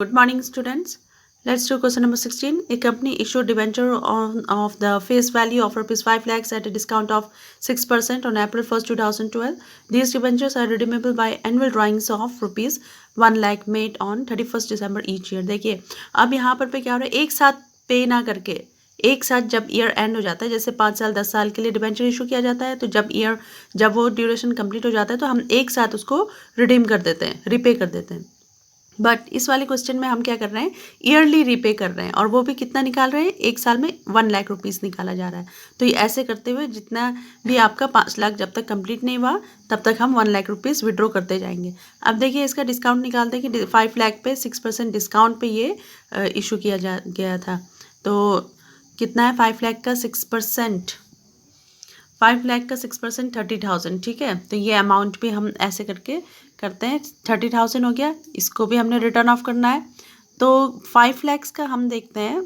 Good morning, students. Let's do question number 16. A company issued debenture of the face value of rupees 5 lakhs at a discount of 6% on April 1st, 2012. These debentures are redeemable by annual drawings of rupees 1 lakh made on 31st December each year. देखिए अब यहाँ पर पे क्या हो रहा है, एक साथ पे ना करके एक साथ जब ईयर एंड हो जाता है, जैसे 5 साल 10 साल के लिए डिबेंचर इशू किया जाता है, तो जब वो ड्यूरेशन कंप्लीट हो जाता है तो हम एक साथ उसको रिडीम कर देते हैं, रिपे कर देते हैं। बट इस वाले क्वेश्चन में हम क्या कर रहे हैं, ईयरली रिपे कर रहे हैं, और वो भी कितना निकाल रहे हैं, एक साल में 1 लाख रुपीज़ निकाला जा रहा है। तो ये ऐसे करते हुए जितना भी आपका 5 लाख जब तक कंप्लीट नहीं हुआ तब तक हम 1 लाख रुपीज़ विड्रॉ करते जाएंगे। अब देखिए इसका डिस्काउंट निकालते हैं कि 5 लाख पे 6% डिस्काउंट पे ये इशू किया गया था। तो कितना है 5 लाख का 6%, 5 लाख का 6% 30,000, ठीक है। तो ये अमाउंट भी हम ऐसे करके करते हैं। 30,000 हो गया, इसको भी हमने रिटर्न ऑफ करना है। तो 5 लाख का हम देखते हैं,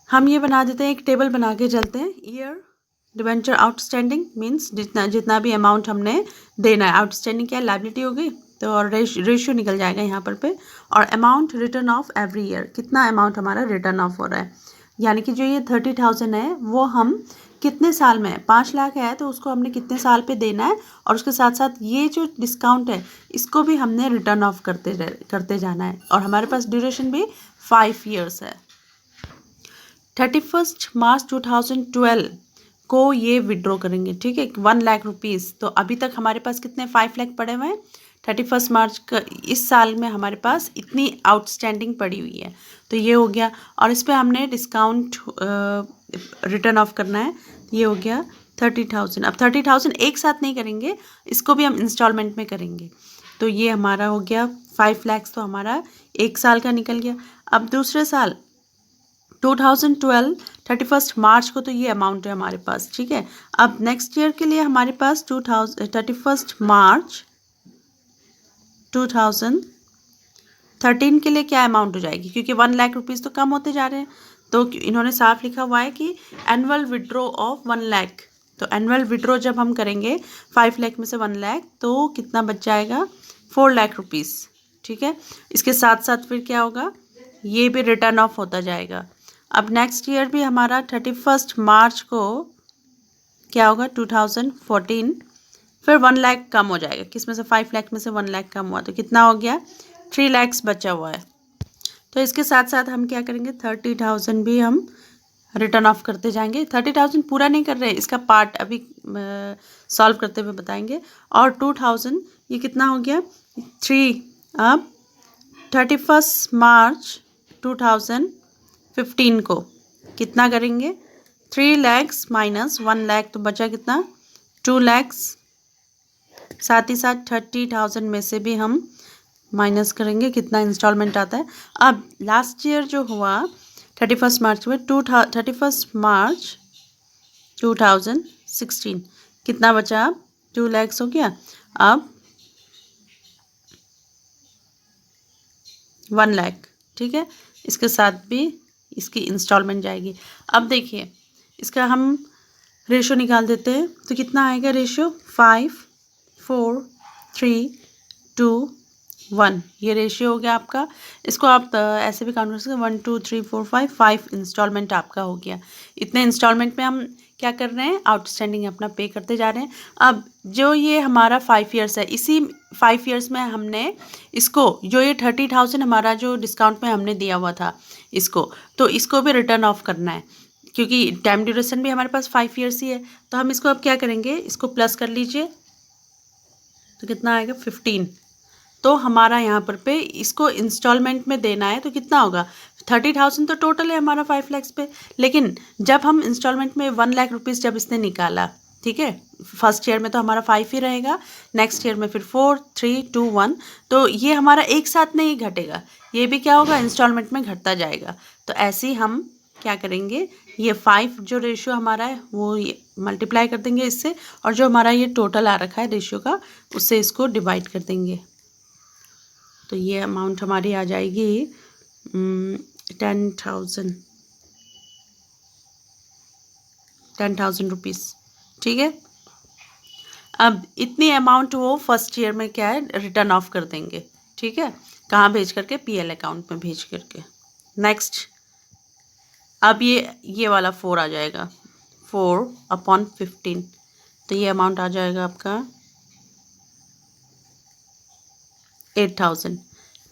हम ये बना देते हैं, एक टेबल बना के चलते हैं। ईयर डिबेंचर आउटस्टैंडिंग मीन्स जितना भी अमाउंट हमने देना है। आउटस्टैंडिंग क्या है, लायबिलिटी हो गई, तो और रेशियो निकल जाएगा यहाँ पर पे। और amount return of every year, कितना अमाउंट हमारा रिटर्न ऑफ हो रहा है, यानी कि जो ये 30,000 है वो हम कितने साल में है, 5 लाख है तो उसको हमने कितने साल पे देना है, और उसके साथ साथ ये जो डिस्काउंट है इसको भी हमने रिटर्न ऑफ करते जाना है। और हमारे पास ड्यूरेशन भी 5 ईयर्स है। 31 मार्च 2012 को ये विड्रॉ करेंगे, ठीक है, 1 लाख रुपीज़। तो अभी तक हमारे पास कितने 5 लाख पड़े हुए हैं। 31 मार्च का इस साल में हमारे पास इतनी आउटस्टैंडिंग पड़ी हुई है, तो ये हो गया। और इस पर हमने डिस्काउंट रिटर्न ऑफ करना है, ये हो गया 30,000। अब 30,000 एक साथ नहीं करेंगे, इसको भी हम इंस्टॉलमेंट में करेंगे। तो ये हमारा हो गया 5 लाख, तो हमारा एक साल का निकल गया। अब दूसरे साल 2012 31 मार्च को तो ये अमाउंट है हमारे पास, ठीक है। अब नेक्स्ट ईयर के लिए हमारे पास 31 मार्च 2013 के लिए क्या अमाउंट हो जाएगी, क्योंकि 1 लाख रुपीज़ तो कम होते जा रहे हैं। तो इन्होंने साफ लिखा हुआ है कि एनुअल विड्रॉ ऑफ 1 लाख। तो एनुअल विड्रॉ जब हम करेंगे 5 लाख में से 1 लाख, तो कितना बच जाएगा, 4 लाख रुपीज़, ठीक है। इसके साथ साथ फिर क्या होगा, ये भी रिटर्न ऑफ होता जाएगा। अब नेक्स्ट ईयर भी हमारा 31 मार्च को क्या होगा, 2014, फिर 1 लाख कम हो जाएगा, किस में से 5 लाख में से 1 लाख कम हुआ, तो कितना हो गया, 3 लाख बचा हुआ है। तो इसके साथ साथ हम क्या करेंगे, 30,000 भी हम रिटर्न ऑफ करते जाएंगे। 30,000 पूरा नहीं कर रहे, इसका पार्ट अभी सॉल्व करते हुए बताएंगे। और 2,000 ये कितना हो गया, 3। अब 31 मार्च 2015 को कितना करेंगे, 3 लाख माइनस 1 लाख, तो बचा कितना, 2 लाख। साथ ही साथ 30,000 में से भी हम माइनस करेंगे, कितना इंस्टॉलमेंट आता है। अब लास्ट ईयर जो हुआ 31 मार्च में 31 मार्च 2016 कितना बचा, अब 2 लाख हो गया। अब 1 लाख, ठीक है, इसके साथ भी इसकी इंस्टॉलमेंट जाएगी। अब देखिए इसका हम रेशो निकाल देते हैं, तो कितना आएगा रेशो, 5 4 3 2 1, ये रेशियो हो गया आपका। इसको आप ऐसे भी काउंट कर सकते हैं, 1 2 3 4 5 इंस्टॉलमेंट आपका हो गया। इतने इंस्टॉलमेंट में हम क्या कर रहे हैं, आउटस्टैंडिंग अपना पे करते जा रहे हैं। अब जो ये हमारा 5 ईयर्स है, इसी 5 ईयर्स में हमने इसको, जो ये 30,000 हमारा जो डिस्काउंट में हमने दिया हुआ था इसको, तो इसको भी रिटर्न ऑफ करना है, क्योंकि टाइम ड्यूरेशन भी हमारे पास 5 ईयर्स ही है। तो हम इसको अब क्या करेंगे, इसको प्लस कर लीजिए, तो कितना आएगा 15। तो हमारा यहाँ पर पे इसको इंस्टॉलमेंट में देना है, तो कितना होगा, 30,000 तो टोटल है हमारा 5 लाख पे, लेकिन जब हम इंस्टॉलमेंट में 1 लाख रुपीज़ जब इसने निकाला, ठीक है, फर्स्ट ईयर में तो हमारा 5 ही रहेगा, नेक्स्ट ईयर में फिर 4 3 2 1, तो ये हमारा एक साथ नहीं घटेगा, ये भी क्या होगा, इंस्टॉलमेंट में घटता जाएगा। तो ऐसे ही हम क्या करेंगे, ये 5 जो रेशियो हमारा है वो ये मल्टीप्लाई कर देंगे इससे, और जो हमारा ये टोटल आ रखा है रेशियो का, उससे इसको डिवाइड कर देंगे। तो ये अमाउंट हमारी आ जाएगी 10,000 रुपीज़, ठीक है। अब इतनी अमाउंट वो फर्स्ट ईयर में क्या है, रिटर्न ऑफ कर देंगे, ठीक है, कहाँ भेज करके, पीएल अकाउंट में भेज करके। नेक्स्ट, अब ये वाला 4 आ जाएगा, 4/15, तो ये अमाउंट आ जाएगा आपका 8,000।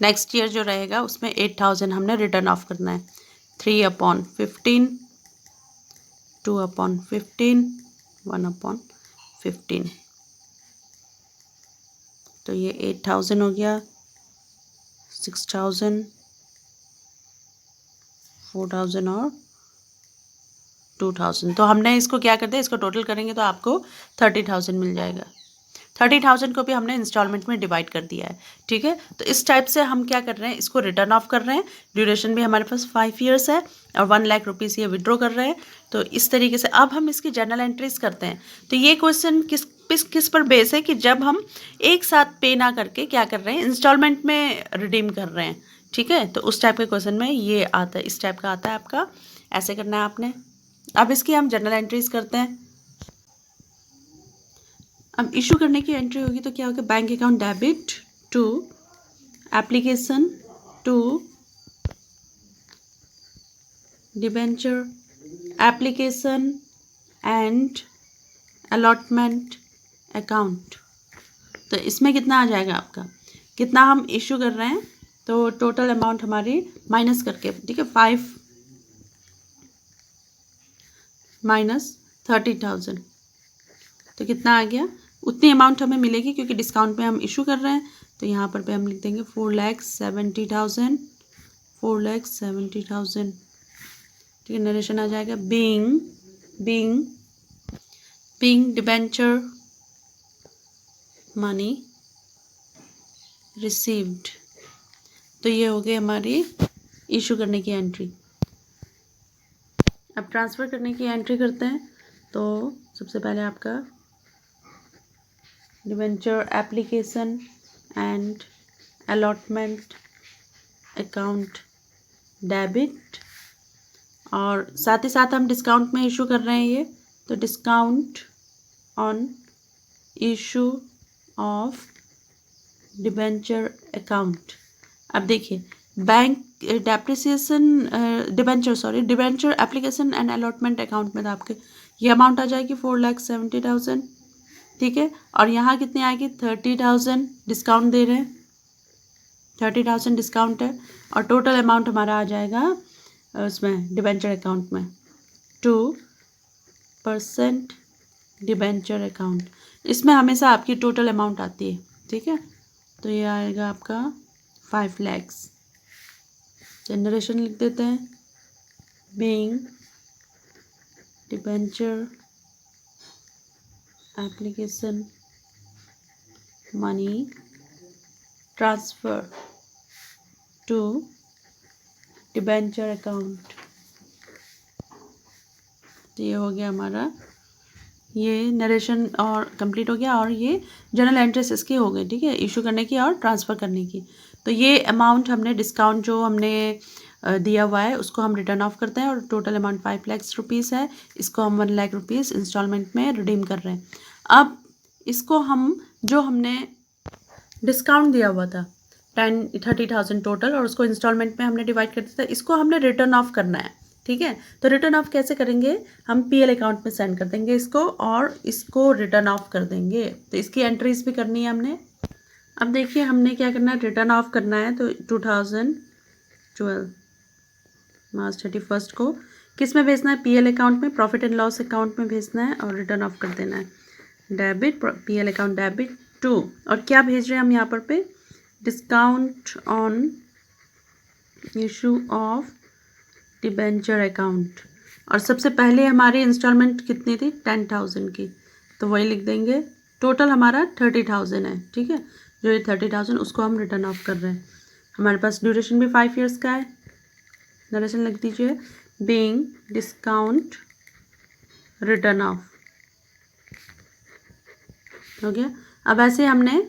नेक्स्ट ईयर जो रहेगा उसमें 8,000 हमने रिटर्न ऑफ करना है। 3/15, 2/15, 1/15, तो ये 8,000 हो गया, 6,000, 4,000 और 2,000। तो हमने इसको क्या करते हैं, इसको टोटल करेंगे तो आपको 30,000 मिल जाएगा। 30,000 को भी हमने इंस्टॉलमेंट में डिवाइड कर दिया है, ठीक है। तो इस टाइप से हम क्या कर रहे हैं, इसको रिटर्न ऑफ कर रहे हैं। ड्यूरेशन भी हमारे पास 5 ईयर्स है और 1 लाख रुपीज़ ये विड्रॉ कर रहे हैं। तो इस तरीके से अब हम इसकी जर्नल एंट्रीज करते हैं। तो ये क्वेश्चन किस पर बेस है कि जब हम एक साथ पे ना करके क्या कर रहे हैं, इंस्टॉलमेंट में रिडीम कर रहे हैं, ठीक है। तो उस टाइप के क्वेश्चन में ये आता है, इस टाइप का आता है आपका, ऐसे करना है आपने। अब इसकी हम जर्नल एंट्रीज करते हैं। अब इशू करने की एंट्री होगी तो क्या होगा, bank account debit to application to debenture application and allotment account. तो इसमें कितना आ जाएगा आपका, कितना हम इशू कर रहे हैं, तो टोटल अमाउंट हमारी माइनस करके, ठीक है, 5 माइनस 30,000, तो कितना आ गया, उतनी अमाउंट हमें मिलेगी क्योंकि डिस्काउंट पे हम इशू कर रहे हैं। तो यहाँ पर हम लिख देंगे 4,70,000, 4,70,000, ठीक है। नरेशन आ जाएगा, बीइंग डिबेंचर मनी रिसीव्ड। तो ये हो गई हमारी इशू करने की एंट्री। अब ट्रांसफ़र करने की एंट्री करते हैं। तो सबसे पहले आपका debenture application and allotment account debit, और साथ ही साथ हम डिस्काउंट में इशू कर रहे हैं ये, तो discount on issue of debenture account. अब देखिए, bank debenture application and allotment account में तो आपके ये अमाउंट आ जाएगी 4,70,000, ठीक है। और यहाँ कितनी आएगी, 30,000 डिस्काउंट दे रहे हैं, 30,000 डिस्काउंट है, और टोटल अमाउंट हमारा आ जाएगा उसमें डिबेंचर अकाउंट में 2% डिबेंचर अकाउंट। इसमें हमेशा आपकी टोटल अमाउंट आती है, ठीक है। तो ये आएगा आपका 5 लाख। जनरेशन लिख देते हैं, being debenture application money transfer to debenture account. तो ये हो गया हमारा, ये नरेशन और कंप्लीट हो गया, और ये जर्नल एंट्रीज इसकी हो गई, ठीक है, इशू करने की और ट्रांसफ़र करने की। तो ये अमाउंट हमने डिस्काउंट जो हमने दिया हुआ है उसको हम रिटर्न ऑफ करते हैं, और टोटल अमाउंट 5 लाख रुपीज़ है, इसको हम 1 लाख रुपीज़ इंस्टॉलमेंट में रिडीम कर रहे हैं। अब इसको हम, जो हमने डिस्काउंट दिया हुआ था 30,000 टोटल, और उसको इंस्टॉलमेंट में हमने डिवाइड कर दिया था, इसको हमने रिटर्न ऑफ करना है, ठीक है। तो रिटर्न ऑफ कैसे करेंगे, हम पीएल अकाउंट में सेंड कर देंगे इसको, और इसको रिटर्न ऑफ कर देंगे। तो इसकी एंट्रीज भी करनी है हमने। अब देखिए हमने क्या करना है, रिटर्न ऑफ करना है। तो 2012 मार्च 31 को किस में भेजना है, पीएल अकाउंट में, प्रॉफिट एंड लॉस अकाउंट में भेजना है, और रिटर्न ऑफ कर देना है, debit PL account debit to, और क्या भेज रहे हैं हम यहाँ पे, discount on issue of debenture account. और सबसे पहले हमारी इंस्टॉलमेंट कितनी थी, 10,000 की, तो वही लिख देंगे। टोटल हमारा 30,000 है, ठीक है। जो ये 30,000 उसको हम रिटर्न ऑफ कर रहे हैं। हमारे पास ड्यूरेशन भी 5 ईयर्स का है। नरेशन लिख दीजिए, बीइंग डिस्काउंट रिटर्न ऑफ, हो गया। अब ऐसे हमने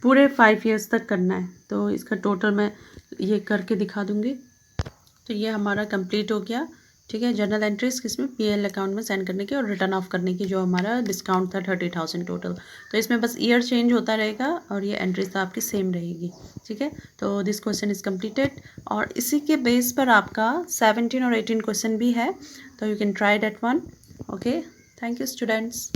पूरे 5 ईयर्स तक करना है। तो इसका टोटल मैं ये करके दिखा दूँगी। तो ये हमारा कंप्लीट हो गया ठीक है। जर्नल एंट्रीज किसमें, पीएल अकाउंट में सेंड करने की और रिटर्न ऑफ करने की, जो हमारा डिस्काउंट था 30,000 टोटल। तो इसमें बस ईयर चेंज होता रहेगा और ये एंट्रीज तो आपकी सेम रहेगी। ठीक है, तो दिस क्वेश्चन इज कम्प्लीटेड। और इसी के बेस पर आपका 17 और 18 क्वेश्चन भी है, तो you can try that one. Okay, thank you students.